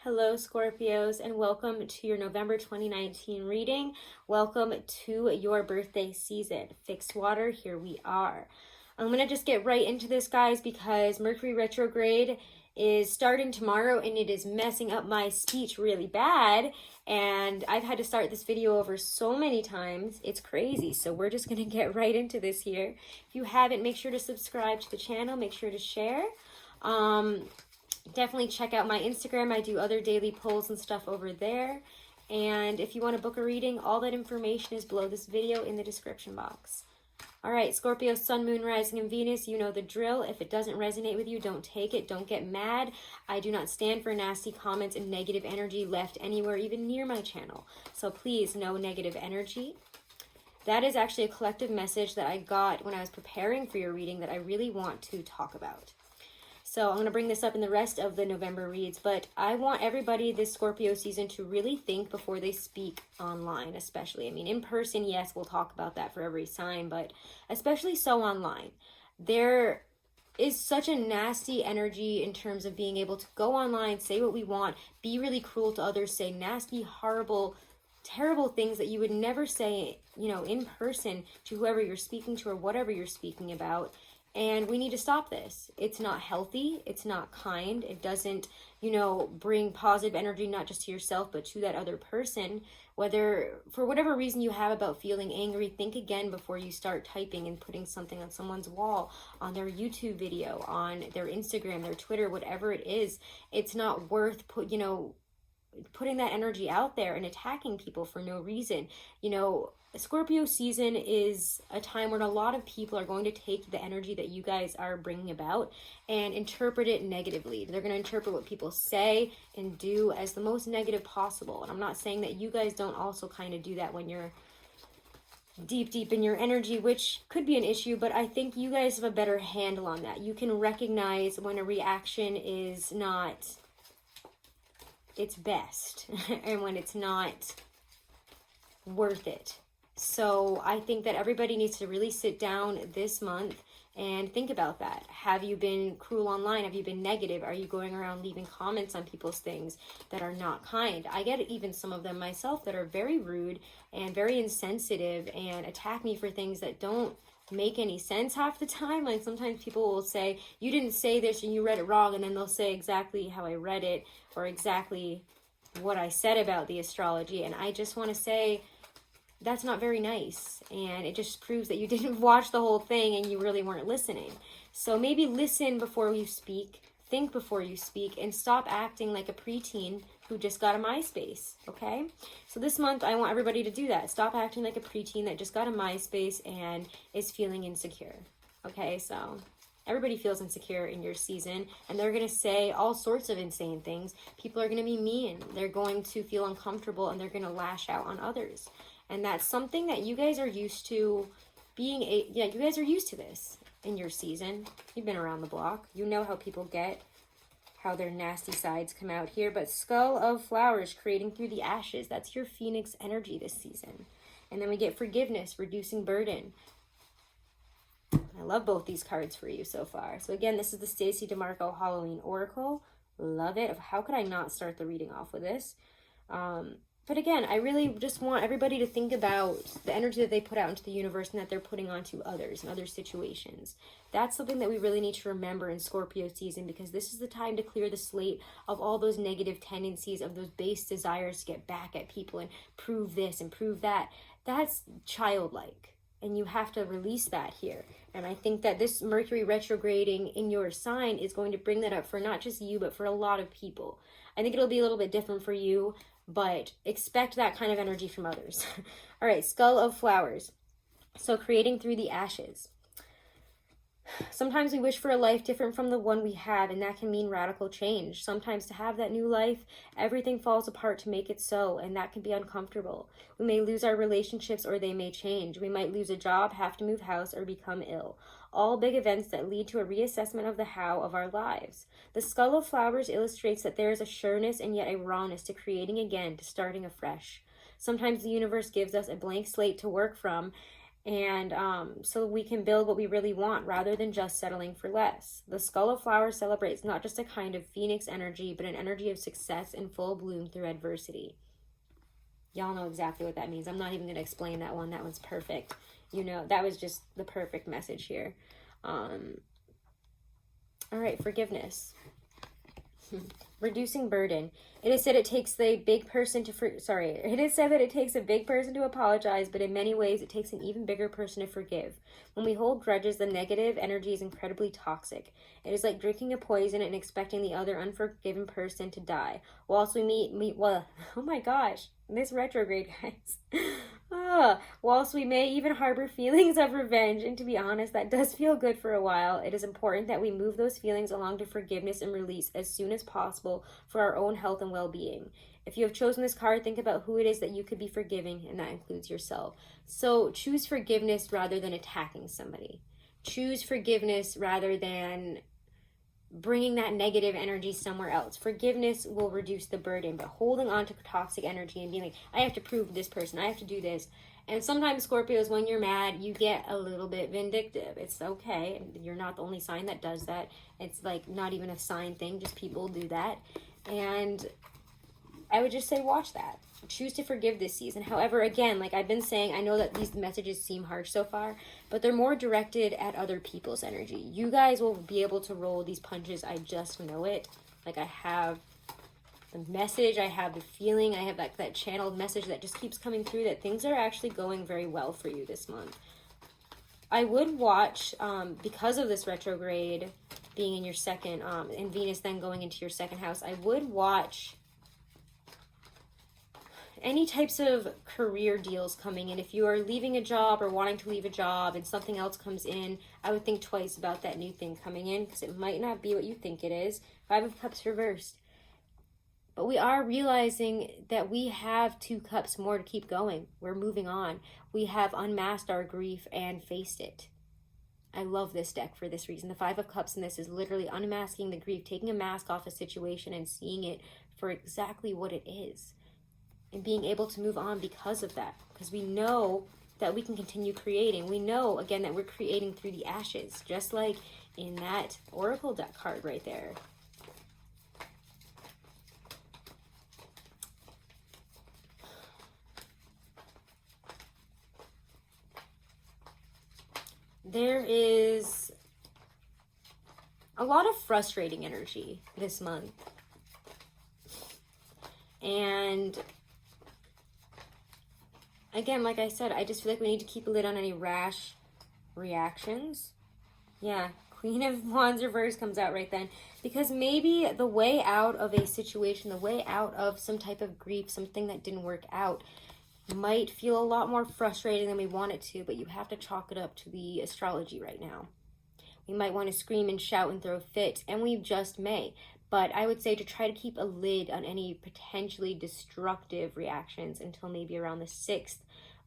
Hello, Scorpios, and welcome to your November 2019 reading. Welcome to your birthday season. Fixed water, here we are. I'm going to just get right into this, guys, because Mercury retrograde is starting tomorrow and it is messing up my speech really bad. And I've had to start this video over so many times. It's crazy. So we're just going to get right into this here. If you haven't, make sure to subscribe to the channel. Make sure to share. Definitely check out my Instagram. I do other daily polls and stuff over there. And if you want to book a reading, all that information is below this video in the description box. All right, Scorpio, Sun, Moon, Rising, and Venus, you know the drill. If it doesn't resonate with you, don't take it. Don't get mad. I do not stand for nasty comments and negative energy left anywhere, even near my channel. So please, no negative energy. That is actually a collective message that I got when I was preparing for your reading that I really want to talk about. So I'm going to bring this up in the rest of the November reads, but I want everybody this Scorpio season to really think before they speak online, especially. I mean, in person, yes, we'll talk about that for every sign, but especially so online. There is such a nasty energy in terms of being able to go online, say what we want, be really cruel to others, say nasty, horrible, terrible things that you would never say, you know, in person to whoever you're speaking to or whatever you're speaking about. And we need to stop this. It's not healthy. It's not kind. It doesn't, you know, bring positive energy, not just to yourself, but to that other person. Whether, for whatever reason you have about feeling angry, think again before you start typing and putting something on someone's wall, on their YouTube video, on their Instagram, their Twitter, whatever it is. It's not worth putting that energy out there and attacking people for no reason. You know, Scorpio season is a time when a lot of people are going to take the energy that you guys are bringing about and interpret it negatively. They're going to interpret what people say and do as the most negative possible. And I'm not saying that you guys don't also kind of do that when you're deep in your energy, which could be an issue, but I think you guys have a better handle on that. You can recognize when a reaction is not its best and when it's not worth it. So I think that everybody needs to really sit down this month and think about that. Have you been cruel online? Have you been negative? Are you going around leaving comments on people's things that are not kind? I get even some of them myself that are very rude and very insensitive and attack me for things that don't make any sense half the time. Like sometimes people will say, you didn't say this and you read it wrong, and then they'll say exactly how I read it or exactly what I said about the astrology. And I just want to say, that's not very nice, and it just proves that you didn't watch the whole thing and you really weren't listening. So maybe listen before you speak, think before you speak, and stop acting like a preteen who just got a MySpace, okay? So this month, I want everybody to do that. Stop acting like a preteen that just got a MySpace and is feeling insecure, okay? So everybody feels insecure in your season, and they're going to say all sorts of insane things. People are going to be mean. They're going to feel uncomfortable, and they're going to lash out on others. And that's something that you guys are used to being you guys are used to this in your season. You've been around the block. You know how people get, how their nasty sides come out here. But Skull of Flowers, creating through the ashes. That's your Phoenix energy this season. And then we get Forgiveness, reducing burden. I love both these cards for you so far. So again, this is the Stacey DeMarco Halloween Oracle. Love it. How could I not start the reading off with this? But again, I really just want everybody to think about the energy that they put out into the universe and that they're putting onto others and other situations. That's something that we really need to remember in Scorpio season, because this is the time to clear the slate of all those negative tendencies, of those base desires to get back at people and prove this and prove that. That's childlike, and you have to release that here. And I think that this Mercury retrograding in your sign is going to bring that up for not just you, but for a lot of people. I think it'll be a little bit different for you, but expect that kind of energy from others. All right, Skull of Flowers. So creating through the ashes. Sometimes we wish for a life different from the one we have, and that can mean radical change. Sometimes to have that new life, everything falls apart to make it so, and that can be uncomfortable. We may lose our relationships, or they may change. We might lose a job, have to move house, or become ill. All big events that lead to a reassessment of the how of our lives. The Skull of Flowers illustrates that there is a sureness and yet a rawness to creating again, to starting afresh. Sometimes the universe gives us a blank slate to work from, And so we can build what we really want rather than just settling for less. The Skull of Flowers celebrates not just a kind of phoenix energy, but an energy of success in full bloom through adversity. Y'all know exactly what that means. I'm not even going to explain that one. That one's perfect. You know, that was just the perfect message here. All right, forgiveness. Reducing burden. It is said it takes a big person to it is said that it takes a big person to apologize, but in many ways it takes an even bigger person to forgive. When we hold grudges, the negative energy is incredibly toxic. It is like drinking a poison and expecting the other unforgiven person to die. Whilst we oh my gosh, this retrograde, guys. Whilst we may even harbor feelings of revenge, and to be honest, that does feel good for a while, it is important that we move those feelings along to forgiveness and release as soon as possible for our own health and well-being. If you have chosen this card, think about who it is that you could be forgiving, and that includes yourself. So choose forgiveness rather than attacking somebody. Choose forgiveness rather than bringing that negative energy somewhere else. Forgiveness will reduce the burden, but holding on to toxic energy and being like, I have to prove this person, I have to do this. And sometimes, Scorpios, when you're mad, you get a little bit vindictive. It's okay. You're not the only sign that does that. It's like not even a sign thing, just people do that. And I would just say watch that. Choose to forgive this season. However, again, like I've been saying, I know that these messages seem harsh so far, but they're more directed at other people's energy. You guys will be able to roll these punches. I just know it. Like I have the message, I have the feeling, I have that channeled message that just keeps coming through that things are actually going very well for you this month. I would watch, because of this retrograde being in your second, and Venus then going into your second house, I would watch any types of career deals coming in. If you are leaving a job or wanting to leave a job and something else comes in, I would think twice about that new thing coming in, because it might not be what you think it is. 5 of Cups reversed. But we are realizing that we have 2 cups more to keep going. We're moving on. We have unmasked our grief and faced it. I love this deck for this reason. The 5 of Cups in this is literally unmasking the grief, taking a mask off a situation and seeing it for exactly what it is. And being able to move on because of that. Because we know that we can continue creating. We know, again, that we're creating through the ashes. Just like in that Oracle deck card right there. There is a lot of frustrating energy this month. And again, like I said, I just feel like we need to keep a lid on any rash reactions. Yeah, Queen of Wands reverse comes out right then. Because maybe the way out of a situation, the way out of some type of grief, something that didn't work out, might feel a lot more frustrating than we want it to, but you have to chalk it up to the astrology right now. We might want to scream and shout and throw fits, and we just may. But I would say to try to keep a lid on any potentially destructive reactions until maybe around the 6th,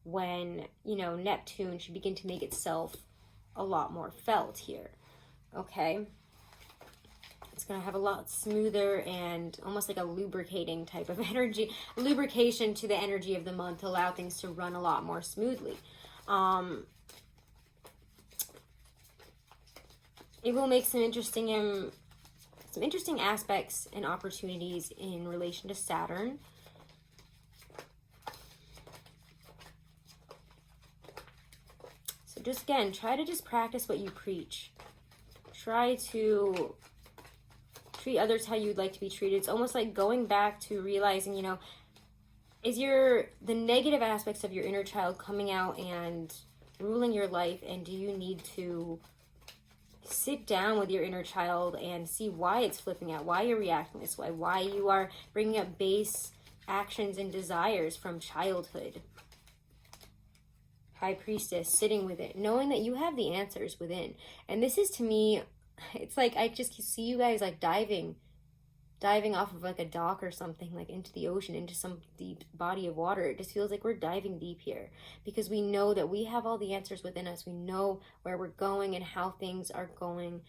when, you know, Neptune should begin to make itself a lot more felt here. Okay? It's going to have a lot smoother and almost like a lubricating type of energy, lubrication to the energy of the month to allow things to run a lot more smoothly. It will make some interesting aspects and opportunities in relation to Saturn. So just again, try to just practice what you preach. Try to treat others how you'd like to be treated. It's almost like going back to realizing, you know, is the negative aspects of your inner child coming out and ruling your life, and do you need to sit down with your inner child and see why it's flipping out, why you're reacting this way, why you are bringing up base actions and desires from childhood. High Priestess, sitting with it, knowing that you have the answers within. And this is, to me, it's like I just see you guys like diving off of like a dock or something, like into the ocean, into some deep body of water. It just feels like we're diving deep here because we know that we have all the answers within us. We know where we're going and how things are going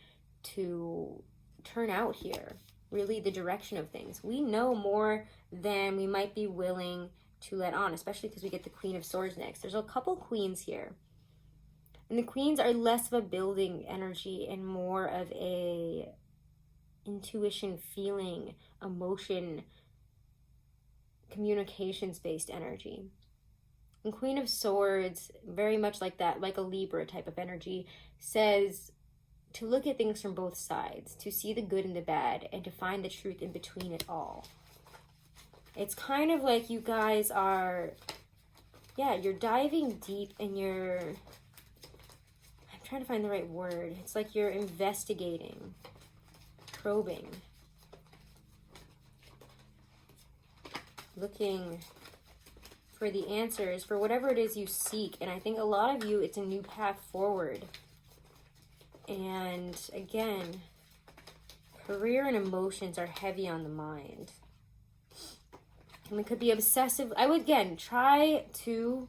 to turn out here. Really, the direction of things. We know more than we might be willing to let on, especially because we get the Queen of Swords next. There's a couple queens here. And the queens are less of a building energy and more of a intuition, feeling, emotion, communications-based energy. And Queen of Swords, very much like that, like a Libra type of energy, says to look at things from both sides, to see the good and the bad, and to find the truth in between it all. It's kind of like you guys are, yeah, you're diving deep and you're, I'm trying to find the right word. It's like you're investigating, probing, looking for the answers for whatever it is you seek. And I think a lot of you, it's a new path forward. And again, career and emotions are heavy on the mind. And it could be obsessive. I would, again, try to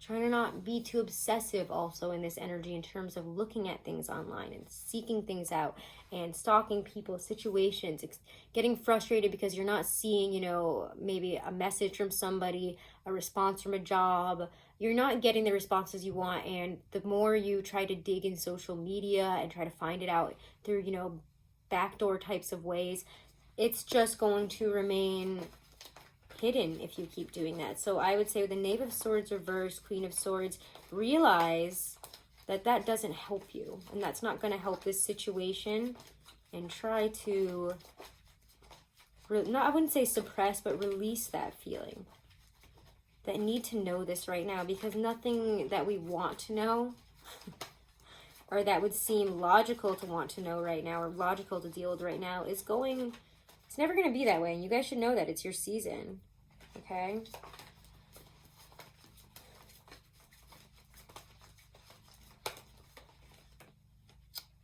not be too obsessive also in this energy in terms of looking at things online and seeking things out and stalking people, situations, getting frustrated because you're not seeing, you know, maybe a message from somebody, a response from a job. You're not getting the responses you want. And the more you try to dig in social media and try to find it out through, you know, backdoor types of ways, it's just going to remain hidden if you keep doing that. So I would say with the Knave of Swords reversed, Queen of Swords, realize that that doesn't help you, and that's not going to help this situation, and try to, I wouldn't say suppress, but release that feeling, that need to know this right now, because nothing that we want to know or that would seem logical to want to know right now or logical to deal with right now is going, it's never going to be that way. And you guys should know that it's your season. Okay?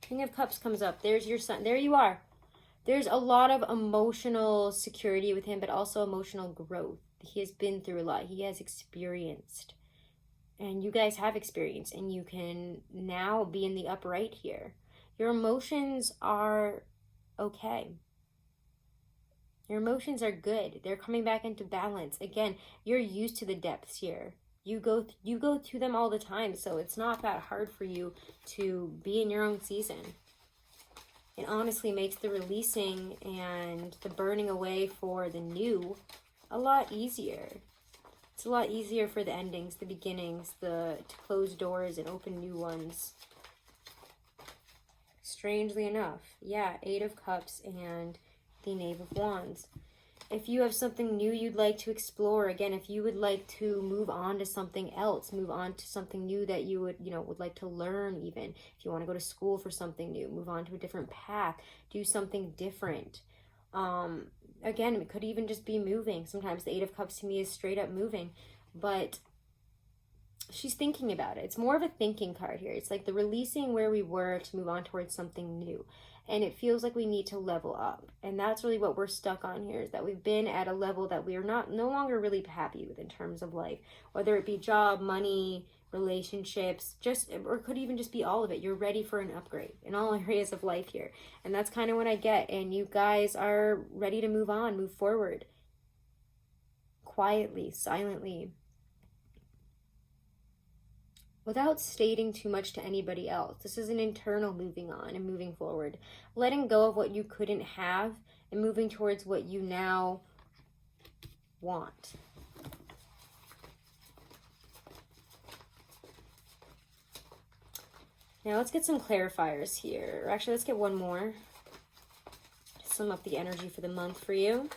King of Cups comes up. There's your son. There you are. There's a lot of emotional security with him, but also emotional growth. He has been through a lot. He has experienced. And you guys have experience. And you can now be in the upright here. Your emotions are okay. Your emotions are good. They're coming back into balance. Again, you're used to the depths here. You go through them all the time, so it's not that hard for you to be in your own season. It honestly makes the releasing and the burning away for the new a lot easier. It's a lot easier for the endings, the beginnings, to close doors and open new ones. Strangely enough, yeah, Eight of Cups and the Knave of Wands. If you have something new you'd like to explore, again, if you would like to move on to something else, move on to something new that you would, would like to learn even. If you want to go to school for something new, move on to a different path, do something different. Again, it could even just be moving. Sometimes the Eight of Cups to me is straight up moving, but she's thinking about it. It's more of a thinking card here. It's like the releasing where we were to move on towards something new. And it feels like we need to level up. And that's really what we're stuck on here, is that we've been at a level that we are no longer really happy with in terms of life. Whether it be job, money, relationships, or it could even just be all of it. You're ready for an upgrade in all areas of life here. And that's kind of what I get. And you guys are ready to move on, move forward. Quietly, silently. Without stating too much to anybody else. This is an internal moving on and moving forward. Letting go of what you couldn't have and moving towards what you now want. Now let's get some clarifiers here. Or actually, let's get one more. Sum up the energy for the month for you.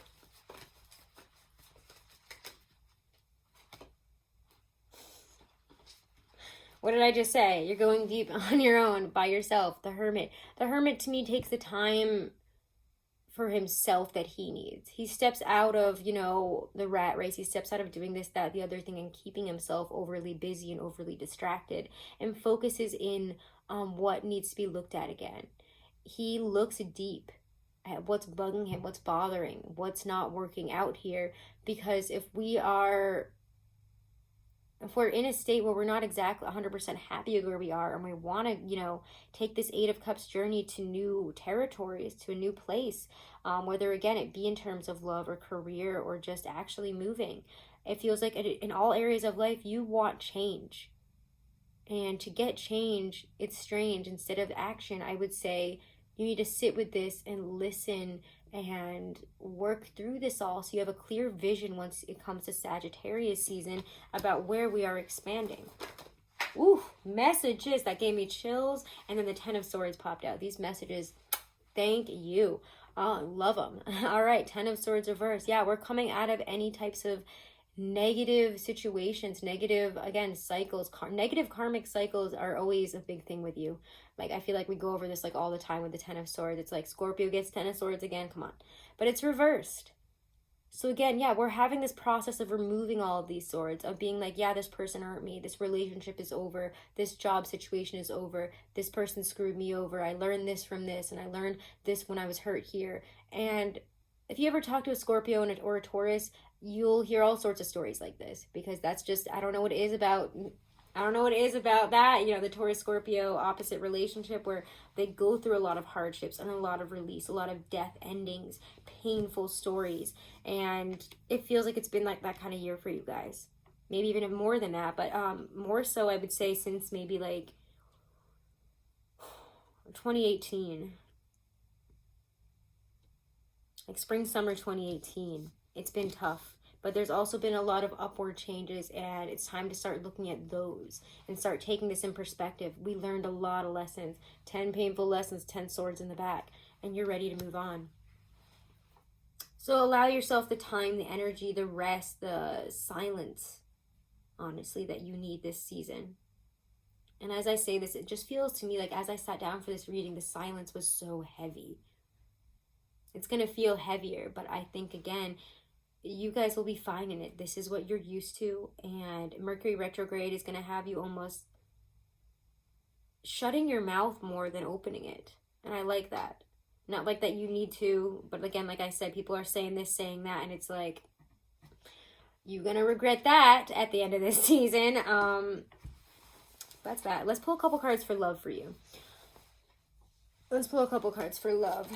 What did I just say? You're going deep on your own, by yourself. The Hermit. The Hermit, to me, takes the time for himself that he needs. He steps out of, the rat race. He steps out of doing this, that, the other thing, and keeping himself overly busy and overly distracted, and focuses in on what needs to be looked at again. He looks deep at what's bugging him, what's bothering, what's not working out here, because if we're in a state where we're not exactly 100% happy with where we are, and we want to, take this Eight of Cups journey to new territories, to a new place, whether, again, it be in terms of love or career or just actually moving, it feels like in all areas of life, you want change. And to get change, it's strange. Instead of action, I would say you need to sit with this and listen and work through this all so you have a clear vision once it comes to Sagittarius season about where we are expanding. Ooh, messages. That gave me chills. And then the Ten of Swords popped out. These messages, thank you. Oh, I love them. All right, Ten of Swords reverse. Yeah, we're coming out of any types of negative situations, negative, again, cycles. Negative karmic cycles are always a big thing with you. Like, I feel like we go over this like all the time with the Ten of Swords. It's like Scorpio gets Ten of Swords again. Come on. But it's reversed. So again, yeah, we're having this process of removing all of these swords, of being like, yeah, this person hurt me, this relationship is over, this job situation is over, this person screwed me over, I learned this from this, and I learned this when I was hurt here. And if you ever talk to a Scorpio or a Taurus, you'll hear all sorts of stories like this, because that's just, I don't know what it is about that, you know, the Taurus Scorpio opposite relationship, where they go through a lot of hardships and a lot of release, a lot of death endings, painful stories, and it feels like it's been like that kind of year for you guys. Maybe even more than that, but more so I would say since maybe like 2018, like spring summer 2018. It's been tough. But there's also been a lot of upward changes, and it's time to start looking at those and start taking this in perspective. We learned a lot of lessons, 10 painful lessons, 10 swords in the back, and you're ready to move on. So allow yourself the time, the energy, the rest, the silence, honestly, that you need this season. And as I say this, it just feels to me like as I sat down for this reading, the silence was so heavy. It's going to feel heavier, but I think, again, you guys will be fine in it. This is what you're used to, and Mercury retrograde is going to have you almost shutting your mouth more than opening it. And I like that. Not like that you need to, but again, like I said, people are saying this, saying that, and it's like, you're going to regret that at the end of this season. That's that. Let's pull a couple cards for love for you. Let's pull a couple cards for love.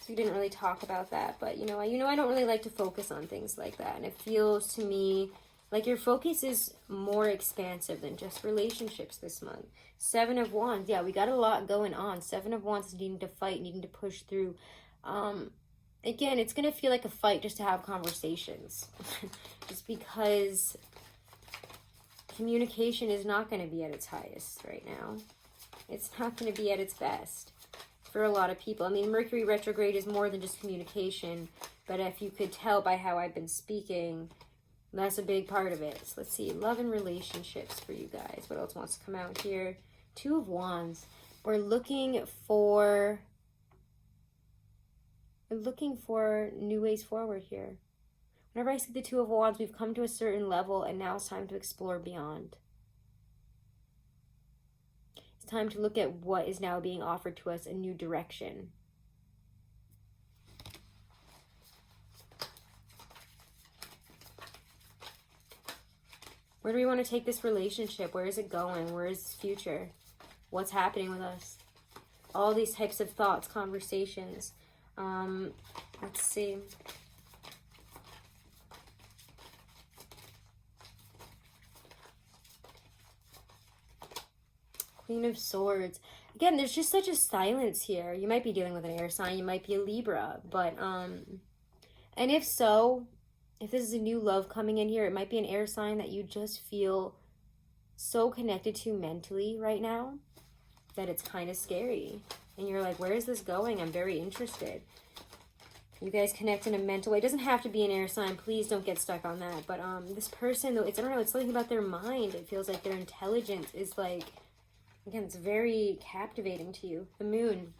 We didn't really talk about that, but you know I don't really like to focus on things like that, and it feels to me like your focus is more expansive than just relationships this month. Seven of Wands, yeah, we got a lot going on. Seven of Wands is needing to fight, needing to push through. Again, it's gonna feel like a fight just to have conversations, just because communication is not going to be at its highest right now. It's not going to be at its best for a lot of people. I mean, Mercury retrograde is more than just communication, but if you could tell by how I've been speaking, that's a big part of it. So let's see, love and relationships for you guys. What else wants to come out here? Two of Wands. We're looking for new ways forward here. Whenever I see the Two of Wands, we've come to a certain level, and now it's time to explore beyond. It's time to look at what is now being offered to us, a new direction. Where do we want to take this relationship? Where is it going? Where is its future? What's happening with us? All these types of thoughts, conversations. Let's see. Queen of Swords. Again, there's just such a silence here. You might be dealing with an air sign. You might be a Libra. But, and if so, if this is a new love coming in here, it might be an air sign that you just feel so connected to mentally right now that it's kind of scary. And you're like, where is this going? I'm very interested. You guys connect in a mental way. It doesn't have to be an air sign. Please don't get stuck on that. But this person, though, it's, I don't know, it's something about their mind. It feels like their intelligence is like, again, it's very captivating to you. The Moon.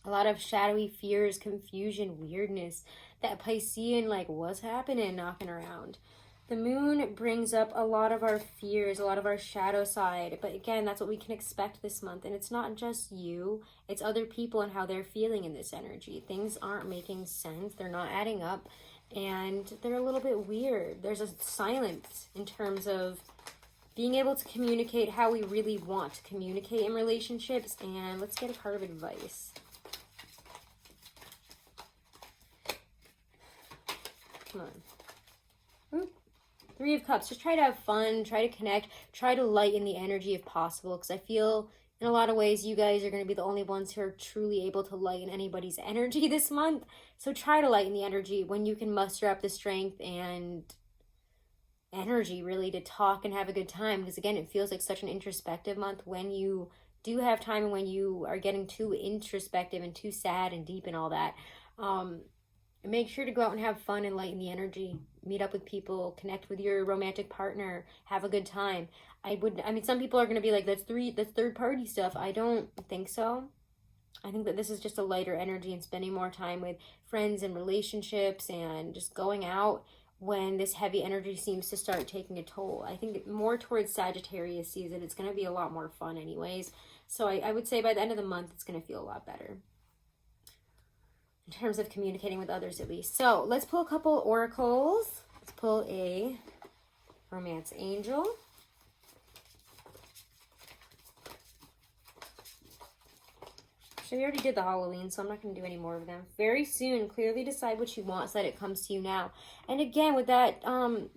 A lot of shadowy fears, confusion, weirdness. That Piscean, like, what's happening, knocking around. The Moon brings up a lot of our fears, a lot of our shadow side. But again, that's what we can expect this month. And it's not just you. It's other people and how they're feeling in this energy. Things aren't making sense. They're not adding up. And they're a little bit weird. There's a silence in terms of being able to communicate how we really want to communicate in relationships. And let's get a card of advice. Come on. Oop. Three of Cups, just try to have fun, try to connect, try to lighten the energy if possible, because I feel in a lot of ways you guys are going to be the only ones who are truly able to lighten anybody's energy this month. So try to lighten the energy when you can muster up the strength and energy really to talk and have a good time, because again, it feels like such an introspective month when you do have time and when you are getting too introspective and too sad and deep and all that. Make sure to go out and have fun and lighten the energy. Meet up with people, connect with your romantic partner, have a good time. I mean, some people are going to be like, that's third party stuff. I don't think so. I think that this is just a lighter energy and spending more time with friends and relationships and just going out when this heavy energy seems to start taking a toll. I think more towards Sagittarius season, it's going to be a lot more fun anyways. So I would say by the end of the month, it's going to feel a lot better in terms of communicating with others at least. So let's pull a couple oracles. Let's pull a romance angel. Actually, we already did the Halloween, so I'm not going to do any more of them. Very soon, clearly decide what you want so that it comes to you now. And again, with that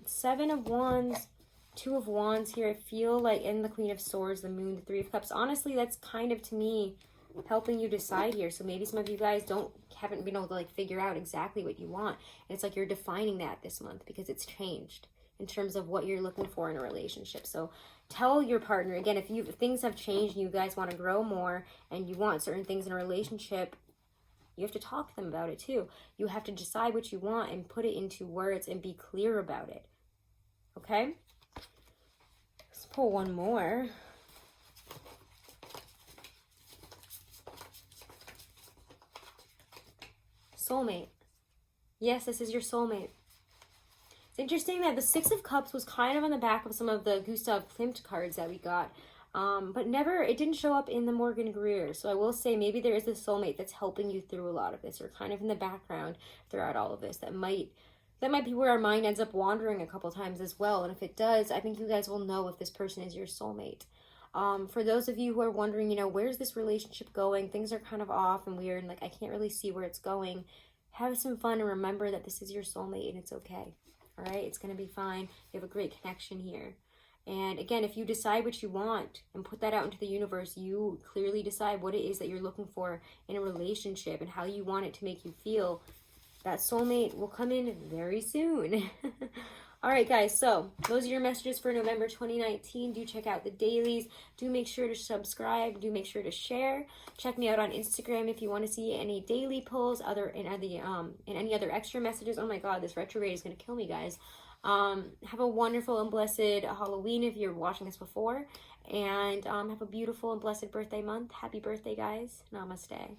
Seven of Wands, Two of Wands here, I feel like in the Queen of Swords, the Moon, the Three of Cups, honestly, that's kind of, to me, helping you decide here. So maybe some of you guys haven't been able to like figure out exactly what you want. And it's like you're defining that this month because it's changed in terms of what you're looking for in a relationship. So tell your partner, again, if things have changed and you guys want to grow more and you want certain things in a relationship, you have to talk to them about it too. You have to decide what you want and put it into words and be clear about it. Okay? Let's pull one more. Soulmate. Yes, this is your soulmate. It's interesting that the Six of Cups was kind of on the back of some of the Gustav Klimt cards that we got. But it didn't show up in the Morgan Greer. So I will say maybe there is a soulmate that's helping you through a lot of this, or kind of in the background throughout all of this. That might be where our mind ends up wandering a couple times as well. And if it does, I think you guys will know if this person is your soulmate. For those of you who are wondering, where's this relationship going? Things are kind of off and weird, and like I can't really see where it's going. Have some fun and remember that this is your soulmate and it's okay. All right, it's going to be fine. You have a great connection here. And again, if you decide what you want and put that out into the universe, you clearly decide what it is that you're looking for in a relationship and how you want it to make you feel, that soulmate will come in very soon. All right, guys, so those are your messages for November 2019. Do check out the dailies. Do make sure to subscribe. Do make sure to share. Check me out on Instagram if you want to see any daily pulls, and any other extra messages. Oh my God, this retrograde is going to kill me, guys. Have a wonderful and blessed Halloween if you're watching this before. And have a beautiful and blessed birthday month. Happy birthday, guys. Namaste.